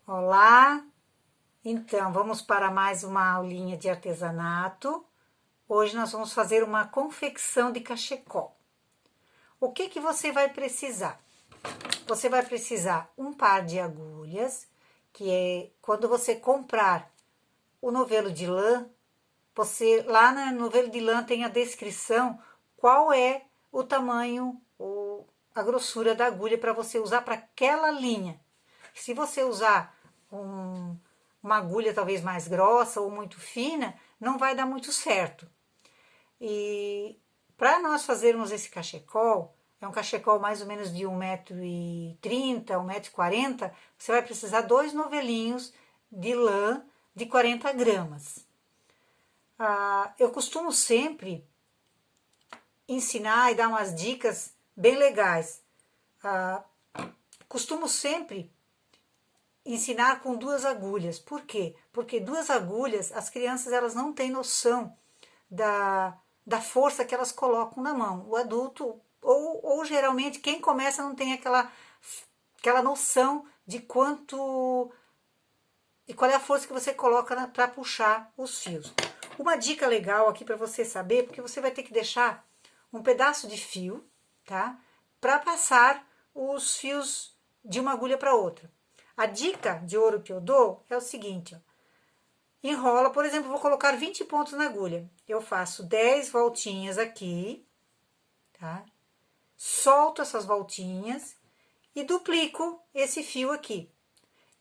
Olá, então vamos para mais uma aulinha de artesanato. Hoje nós vamos fazer uma confecção de cachecol. O que que você vai precisar? Você vai precisar um par de agulhas, que é quando você comprar o novelo de lã, você lá no novelo de lã tem a descrição qual é o tamanho, a grossura da agulha para você usar para aquela linha. Se você usar uma agulha talvez mais grossa ou muito fina, não vai dar muito certo. E para nós fazermos esse cachecol, é um cachecol mais ou menos de 1,30 m, 1,40 m, você vai precisar 2 novelinhos de lã de 40 gramas. Eu costumo sempre ensinar e dar umas dicas bem legais. Costumo sempre ensinar com 2 agulhas. Por quê? Porque 2 agulhas, as crianças elas não têm noção da força que elas colocam na mão. O adulto, ou geralmente quem começa não tem aquela noção de quanto e qual é a força que você coloca para puxar os fios. Uma dica legal aqui para você saber, porque você vai ter que deixar um pedaço de fio, tá? Para passar os fios de uma agulha para outra. A dica de ouro que eu dou é o seguinte, ó. Enrola, por exemplo, vou colocar 20 pontos na agulha. Eu faço 10 voltinhas aqui, tá? Solto essas voltinhas e duplico esse fio aqui.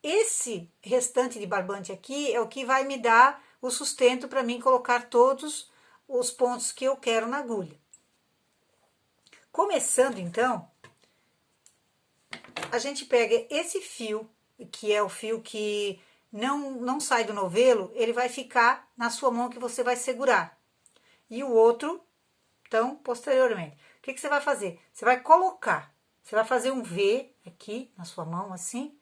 Esse restante de barbante aqui é o que vai me dar o sustento para mim colocar todos os pontos que eu quero na agulha. Começando então, a gente pega esse fio, que é o fio que não sai do novelo, ele vai ficar na sua mão que você vai segurar. E o outro, então, posteriormente. O que você vai fazer? Você vai colocar, você vai fazer um V aqui na sua mão, assim,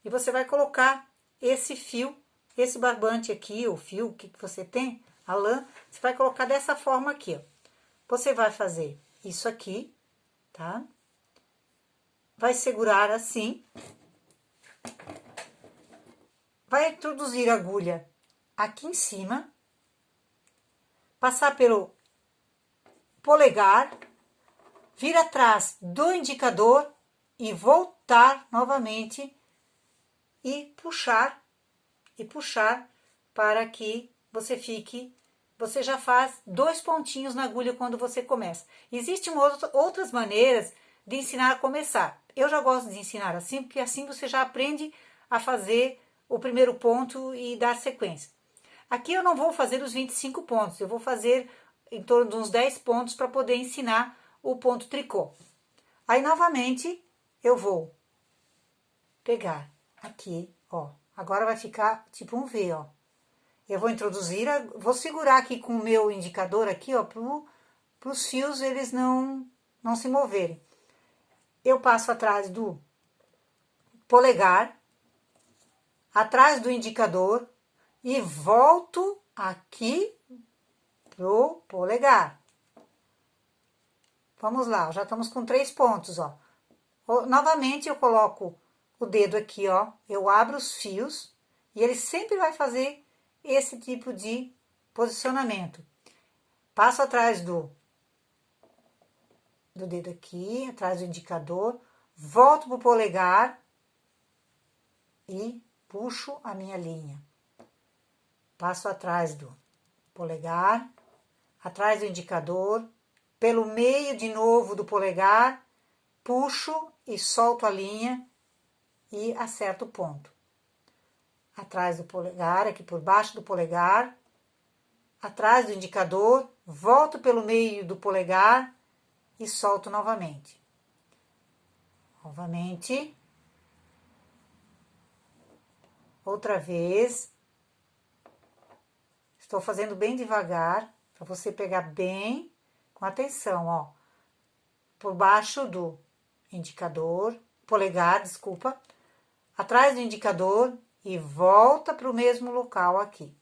e você vai colocar esse fio, esse barbante aqui, o fio que você tem, a lã, você vai colocar dessa forma aqui, ó. Você vai fazer isso aqui, tá? Vai segurar assim. Vai introduzir a agulha aqui em cima, passar pelo polegar, vir atrás do indicador e voltar novamente e puxar para que você você já faz 2 pontinhos na agulha quando você começa. Existem outras maneiras de ensinar a começar. Eu já gosto de ensinar assim, porque assim você já aprende a fazer o primeiro ponto e dar sequência. Aqui eu não vou fazer os 25 pontos, eu vou fazer em torno de uns 10 pontos para poder ensinar o ponto tricô. Aí, novamente, eu vou pegar aqui, ó. Agora vai ficar tipo um V, ó. Eu vou introduzir, vou segurar aqui com o meu indicador aqui, ó, para os fios eles não se moverem. Eu passo atrás do polegar, atrás do indicador e volto aqui pro polegar. Vamos lá, já estamos com 3 pontos, ó. Novamente eu coloco o dedo aqui, ó, eu abro os fios e ele sempre vai fazer esse tipo de posicionamento. Passo atrás do dedo aqui, atrás do indicador, volto pro polegar e puxo a minha linha. Passo atrás do polegar, atrás do indicador, pelo meio de novo do polegar, puxo e solto a linha e acerto o ponto. Atrás do polegar, aqui por baixo do polegar, atrás do indicador, volto pelo meio do polegar e solto novamente. Novamente. Outra vez. Estou fazendo bem devagar, para você pegar bem com atenção, ó. Por baixo do indicador, polegar, desculpa, atrás do indicador e volta para o mesmo local aqui.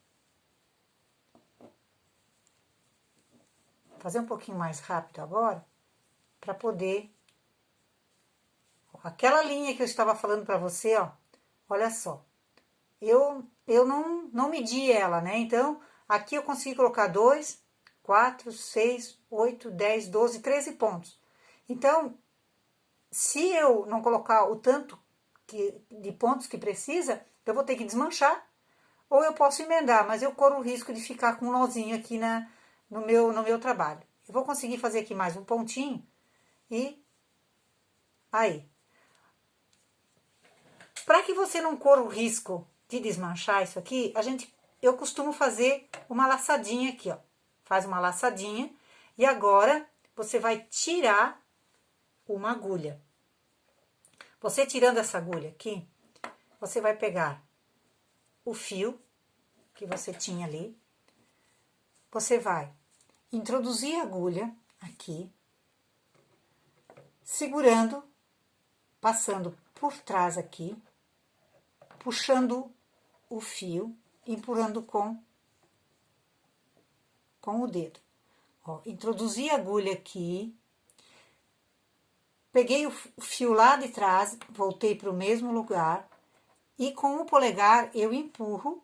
Vou fazer um pouquinho mais rápido agora, para poder... Aquela linha que eu estava falando para você, ó, olha só. eu não medi ela, né? Então, aqui eu consegui colocar 2, 4, 6, 8, 10, 12, 13 pontos. Então, se eu não colocar o tanto de pontos que precisa, eu vou ter que desmanchar, ou eu posso emendar, mas eu corro o risco de ficar com um nozinho aqui no meu trabalho. Eu vou conseguir fazer aqui mais um pontinho e aí. Para que você não corra o risco de desmanchar isso aqui, eu costumo fazer uma laçadinha aqui, ó. Faz uma laçadinha e agora você vai tirar uma agulha. Você tirando essa agulha aqui, você vai pegar o fio que você tinha ali, você vai introduzir a agulha aqui, segurando, passando por trás aqui, puxando o fio, empurrando com o dedo. Ó, introduzi a agulha aqui, peguei o fio lá de trás, voltei para o mesmo lugar e com o polegar eu empurro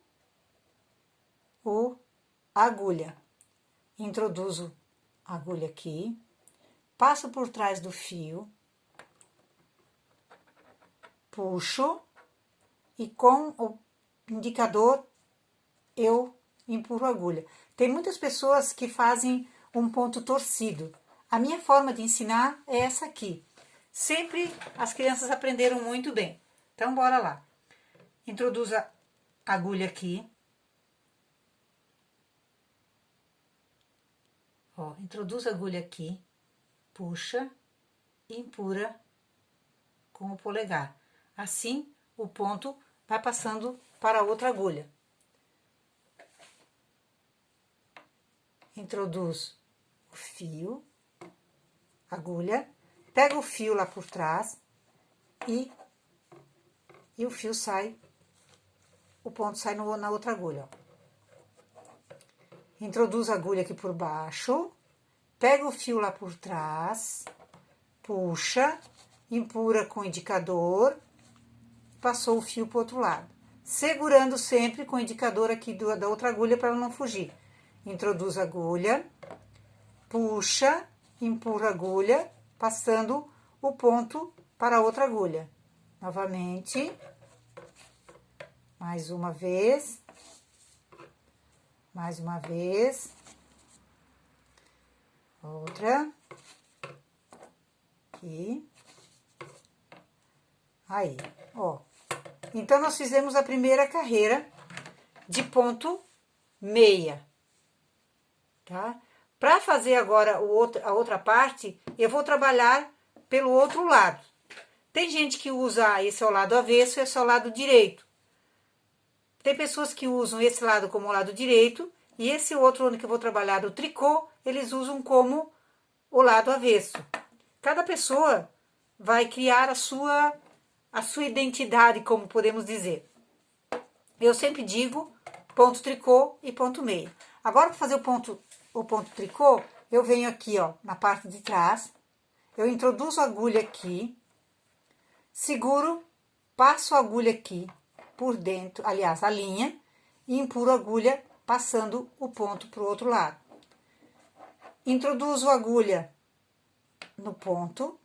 a agulha. Introduzo a agulha aqui, passo por trás do fio, puxo e com o indicador eu empurro a agulha. Tem muitas pessoas que fazem um ponto torcido. A minha forma de ensinar é essa aqui. Sempre as crianças aprenderam muito bem. Então, bora lá. Introduza a agulha aqui. Ó, introduz a agulha aqui, puxa e empurra com o polegar. Assim, o ponto vai passando para a outra agulha. Introduz o fio, agulha, pega o fio lá por trás e o fio sai, o ponto sai na outra agulha, ó. Introduz a agulha aqui por baixo, pega o fio lá por trás, puxa, empurra com o indicador, passou o fio para o outro lado. Segurando sempre com o indicador aqui da outra agulha para ela não fugir. Introduz a agulha, puxa, empurra a agulha, passando o ponto para a outra agulha. Novamente, mais uma vez, outra, aqui, aí, ó. Então, nós fizemos a primeira carreira de ponto meia, tá? Para fazer agora a outra parte, eu vou trabalhar pelo outro lado. Tem gente que usa esse ao lado avesso e esse ao lado direito. Tem pessoas que usam esse lado como o lado direito e esse outro onde que eu vou trabalhar o tricô, eles usam como o lado avesso. Cada pessoa vai criar a sua identidade, como podemos dizer. Eu sempre digo ponto tricô e ponto meio. Agora, para fazer o ponto tricô, eu venho aqui, ó, na parte de trás, eu introduzo a agulha aqui, seguro, passo a agulha aqui por dentro, aliás, a linha, e empurro a agulha passando o ponto para o outro lado. Introduzo a agulha no ponto,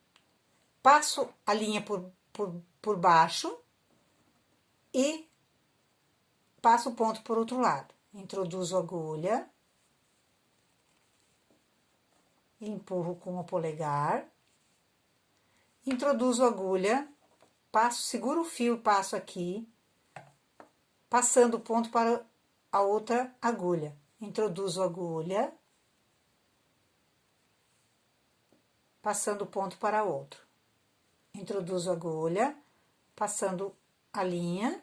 passo a linha por baixo e passo o ponto por outro lado. Introduzo a agulha, empurro com o polegar, introduzo a agulha, passo, seguro o fio, passo aqui, passando o ponto para a outra agulha. Introduzo a agulha, passando o ponto para outro. Introduzo a agulha, passando a linha,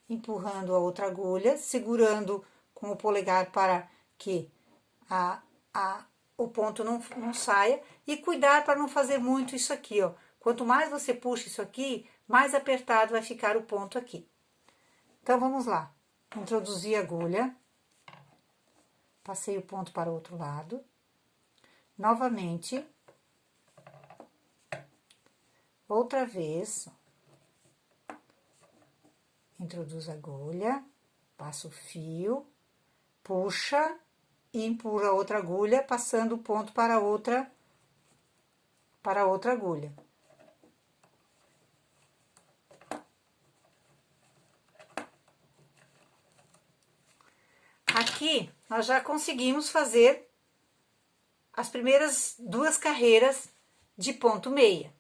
empurrando a outra agulha, segurando com o polegar para que o ponto não saia e cuidar para não fazer muito isso aqui, ó. Quanto mais você puxa isso aqui, mais apertado vai ficar o ponto aqui. Então, vamos lá. Introduzi a agulha, passei o ponto para o outro lado. Novamente, outra vez, Introduz a agulha, passa o fio, puxa e empurra outra agulha, passando o ponto para outra agulha. Aqui, nós já conseguimos fazer as primeiras 2 carreiras de ponto meia,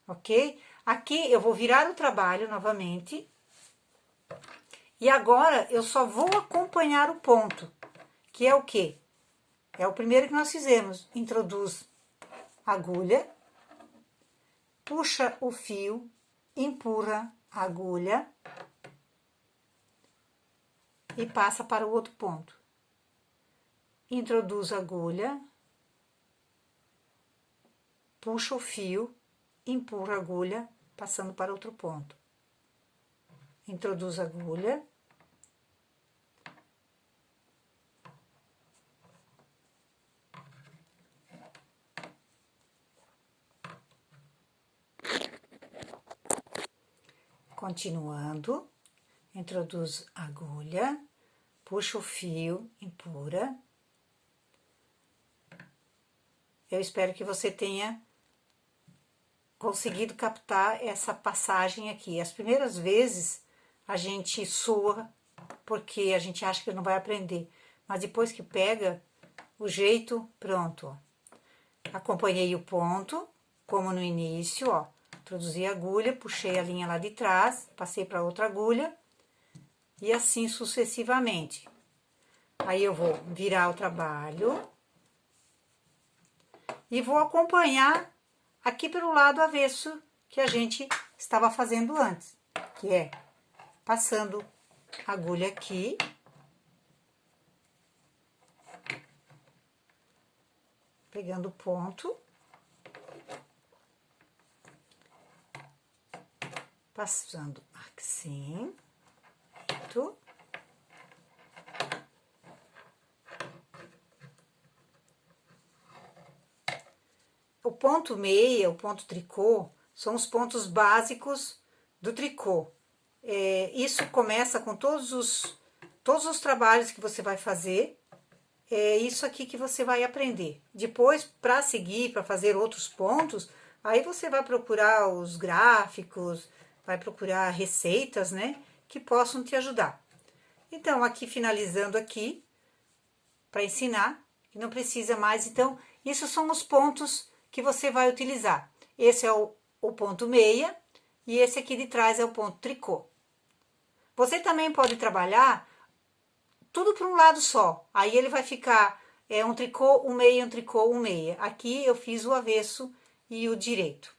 ok? Aqui eu vou virar o trabalho novamente. E agora, eu só vou acompanhar o ponto, que é o quê? É o primeiro que nós fizemos. Introduz a agulha, puxa o fio, empurra a agulha e passa para o outro ponto. Introduz a agulha, puxa o fio, empurra a agulha, passando para outro ponto. Introduz a agulha, continuando, introduz a agulha, puxa o fio, empurra. Eu espero que você tenha conseguido captar essa passagem aqui. As primeiras vezes a gente sua, porque a gente acha que não vai aprender. Mas depois que pega o jeito, pronto, ó. Acompanhei o ponto, como no início, ó. Introduzi a agulha, puxei a linha lá de trás, passei para outra agulha. E assim sucessivamente. Aí eu vou virar o trabalho. E vou acompanhar aqui pelo lado avesso que a gente estava fazendo antes, que é passando a agulha aqui, pegando o ponto, passando assim, pronto. O ponto meia, o ponto tricô, são os pontos básicos do tricô. Isso começa com todos os trabalhos que você vai fazer. É isso aqui que você vai aprender. Depois, para seguir, para fazer outros pontos, aí você vai procurar os gráficos, vai procurar receitas, né, que possam te ajudar. Então, aqui finalizando aqui, para ensinar, que não precisa mais. Então, esses são os pontos que você vai utilizar. Esse é o ponto meia e esse aqui de trás é o ponto tricô. Você também pode trabalhar tudo para um lado só. Aí ele vai ficar um tricô, um meia, um tricô, um meia. Aqui eu fiz o avesso e o direito.